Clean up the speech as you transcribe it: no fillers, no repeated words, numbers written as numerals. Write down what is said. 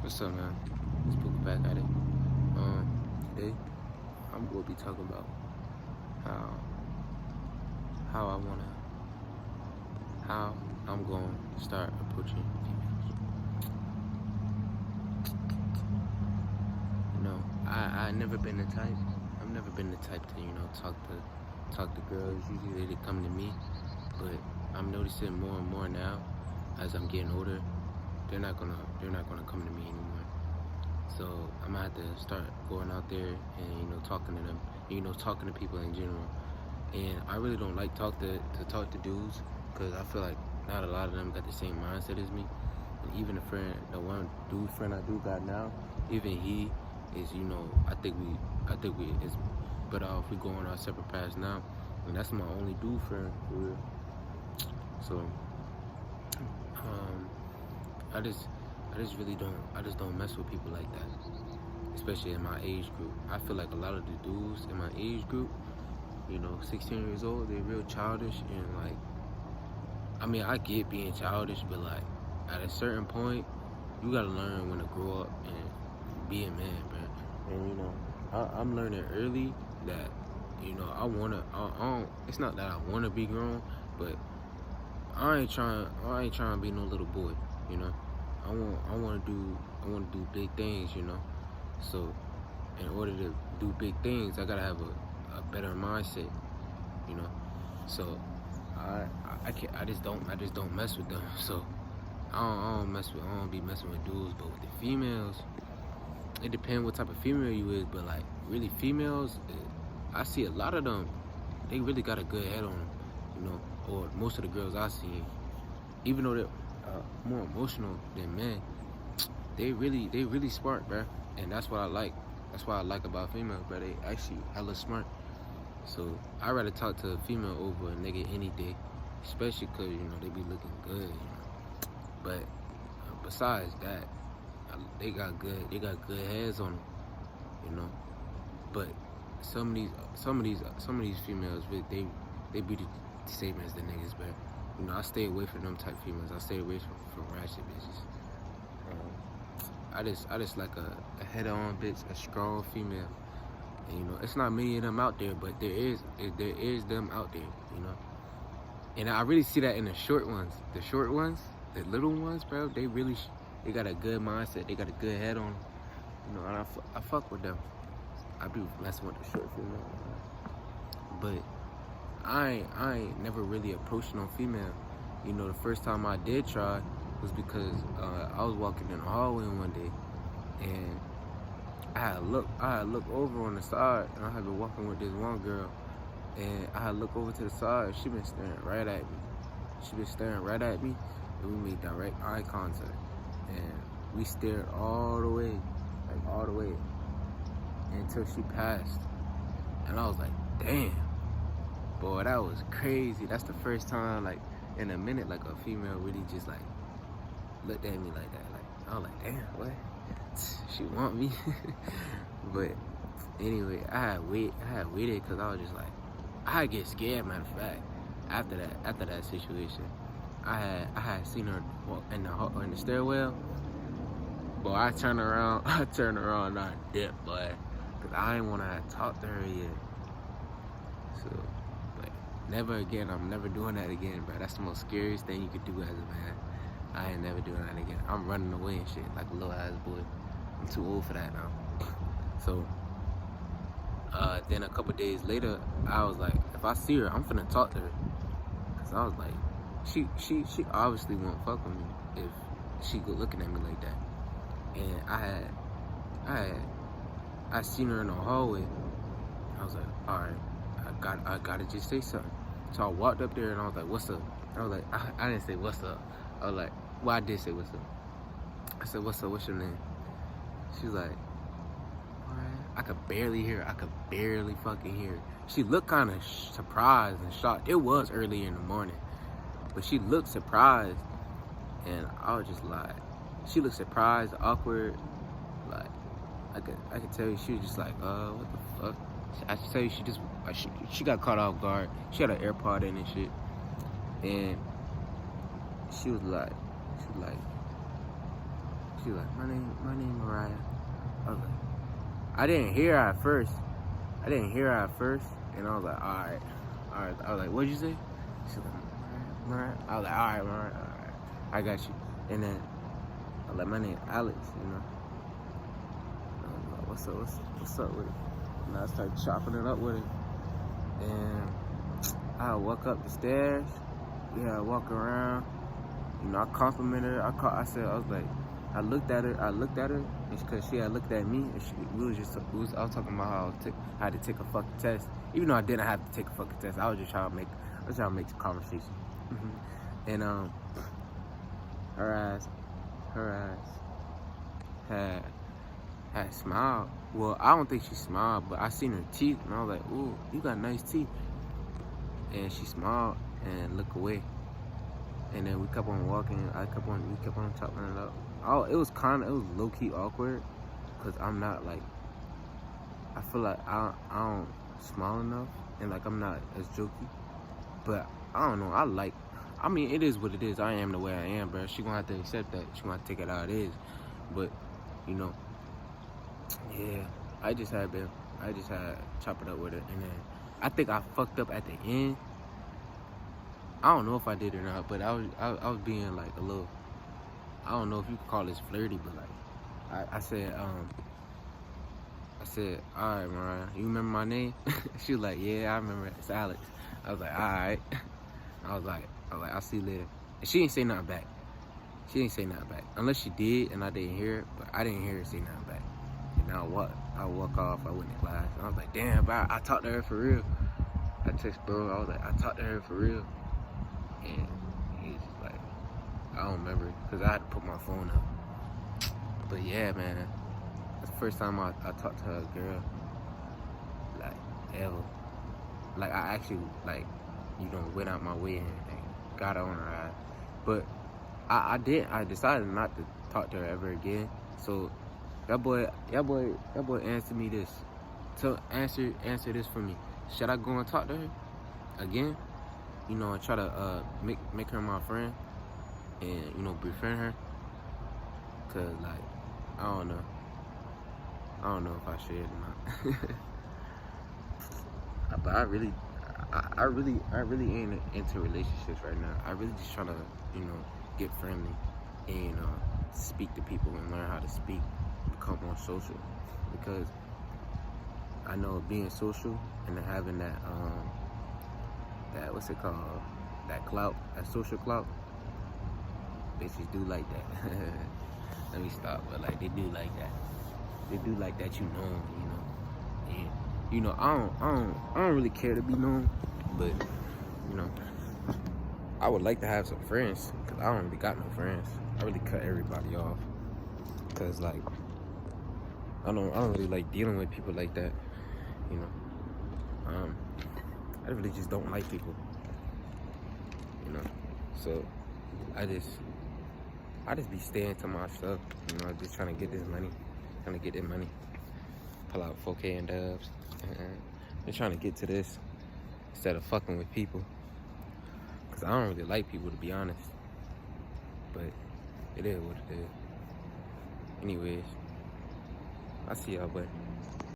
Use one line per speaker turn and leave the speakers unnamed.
What's up, man? Let's put back at it. Today I'm gonna be talking about how how I wanna how I'm gonna start approaching females. I never been the type. I've never been the type to talk to girls. Usually they come to me, but I'm noticing more and more now as I'm getting older. They're not gonna come to me anymore. So I'm gonna have to start going out there and talking to them, talking to people in general. And I really don't like talk to dudes because I feel like not a lot of them got the same mindset as me. And even the one dude friend I do got now, even he is, I think we it's better off we go on our separate paths now. And that's my only dude friend for real. So um, I just don't mess with people like that, especially in my age group. I feel like a lot of the dudes in my age group, 16 years old, they're real childish and like, I mean, I get being childish, but like at a certain point, you gotta learn when to grow up and be a man, bro. And I'm learning early that I don't. It's not that I wanna be grown, but I ain't trying to be no little boy, you know. I want to do big things, So in order to do big things, I gotta have a better mindset, you know. So I can't. I just don't mess with them. So I don't be messing with dudes, but with the females, it depends what type of female you is. But like really females, I see a lot of them. They really got a good head on them, Or most of the girls I seen, even though they're more emotional than men, they really smart, bro. And that's what I like. That's what I like about females, bro. They actually hella smart. So I'd rather talk to a female over a nigga any day, especially because they be looking good. But besides that, they got good heads on them, But some of these females, they be the same as the niggas, but I stay away from them type females. I stay away from ratchet bitches. I just like a head on bitch, a strong female. And it's not many of them out there, but there is them out there, And I really see that in the short ones. The short ones, the little ones, bro, they got a good mindset. They got a good head on them. And I fuck with them. I do messing with the short female. But I ain't never really approached no female. The first time I did try was because I was walking in the hallway one day, and I had look over on the side, and I had been walking with this one girl, and I had look over to the side, and she been staring right at me. And we made direct eye contact, and we stared all the way, until she passed, and I was like, damn. Boy, that was crazy. That's the first time, like, in a minute, like, a female really just, like, looked at me like that. Like, I was like, damn, what? She want me? But, anyway, I had waited because I was just like, I get scared, matter of fact. After that situation, I had seen her walk in the stairwell. Boy, I turned around, and I dipped, boy. Because I didn't want to talk to her yet. So, never again. I'm never doing that again, bro. That's the most scariest thing you could do as a man. I ain't never doing that again. I'm running away and shit like a little ass boy. I'm too old for that now. So, then a couple days later, I was like, if I see her, I'm finna talk to her. Cause I was like, she obviously won't fuck with me if she go looking at me like that. And I seen her in the hallway. I was like, all right, I gotta just say something. So I walked up there and I was like, what's up? I was like, I didn't say what's up. I was like, well, I did say what's up. I said, what's up? What's your name? She was like, all right. I could barely hear her. I could barely fucking hear her. She looked kind of surprised and shocked. It was early in the morning, but she looked surprised. And I was just like, she looked surprised, awkward. Like, I could tell you she was just like, what the fuck? I should tell you, she got caught off guard. She had an AirPod in and shit, and she was like, She was like, my name Mariah. I was like, I didn't hear her at first. And I was like, all right. I was like, what'd you say? She was like, Mariah. I was like, all right, Mariah, all right. I got you. And then I was like, my name Alex, you know. I was like, what's up with it? And I started chopping it up with it. And I walk up the stairs. I walk around. You know, I complimented her. I looked at her, because she had looked at me, and I was talking about how I had to take a fucking test, even though I didn't have to take a fucking test. I was just trying to make the conversation. And her ass had smiled. Well, I don't think she smiled, but I seen her teeth, and I was like, ooh, you got nice teeth. And she smiled and looked away. And then we kept on walking. We kept on chopping it up. It was low key awkward, cause I'm not like, I feel like I don't smile enough, and like I'm not as jokey. But I don't know. I mean, it is what it is. I am the way I am, bro. She gonna have to accept that. She gonna have to take it how it is. But you know, yeah. I just had chop it up with her, and then I think I fucked up at the end. I don't know if I did or not, but I was being like a little, I don't know if you could call this flirty, but like I said, all right, Mariah, you remember my name? She was like, yeah, I remember it. It's Alex. I was like, all right. I was like, I'll see you later. And she didn't say nothing back. Unless she did and I didn't hear it, but I didn't hear her say nothing back. And I walk off, I went to class. And I was like, damn, bro, I talked to her for real. I text bro, I was like, I talked to her for real. And he's just like, I don't remember, because I had to put my phone up. But yeah, man, that's the first time I talked to a girl, like, ever. Like, I actually, like, you know, went out my way and got her on her ass. But I decided not to talk to her ever again. So that boy answered me this. So answer this for me. Should I go and talk to her again? You know, and try to make her my friend, and you know, befriend her. Cause like, I don't know if I should or not. But I really ain't into relationships right now. I really just trying to, you know, get friendly and speak to people and learn how to speak, become more social. Because I know being social and having that what's it called? That clout, that social clout. Bitches do like that. Let me stop, but like they do like that. They do like that, you know. And you know, I don't really care to be known, but you know, I would like to have some friends, cause I don't really got no friends. I really cut everybody off, cause like I don't really like dealing with people like that. You know, I really just don't like people. You know, so I just be staying to my stuff. You know, just trying to get this money, pull out 4K and dubs. Been trying to get to this instead of fucking with people, cause I don't really like people, to be honest. But it is what it is. Anyways, I see y'all, but.